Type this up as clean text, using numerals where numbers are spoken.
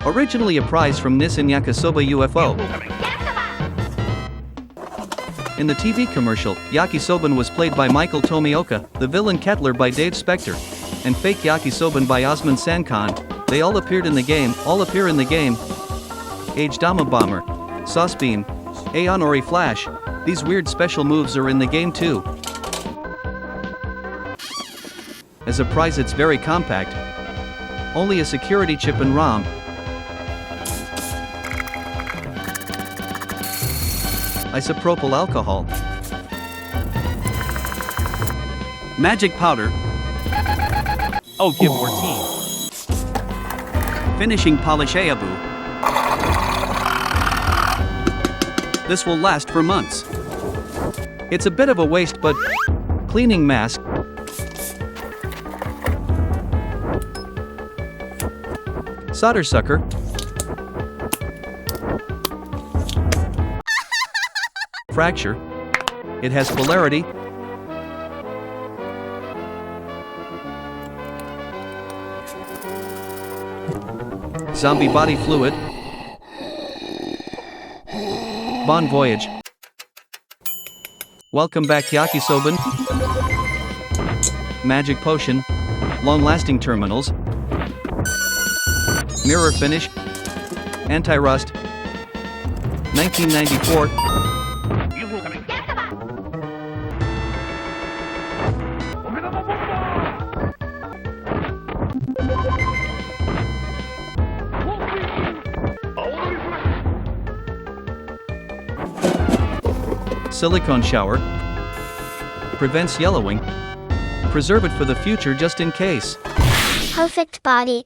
Originally a prize from Kamen Yakisoban U.F.O. In the TV commercial, Yakisoban was played by Michael Tomioka, the villain Kettler by Dave Spector, and fake Yakisoban by Osman Sankan. They all appear in the game. Age Dama Bomber, Sauce Beam, Aonori Flash. These weird special moves are in the game too. As a prize it's very compact. Only a security chip and ROM. Isopropyl alcohol. Magic powder. Oh, give 14. Finishing polish Ayabu. This will last for months. It's a bit of a waste, but cleaning mask. Solder sucker. Fracture. It has polarity. Zombie body fluid. Bon voyage. Welcome back Yakisoban. Magic potion. Long-lasting terminals. Mirror finish. Anti-rust. 1994. Silicone shower. Prevents yellowing. Preserve it for the future just in case. Perfect body.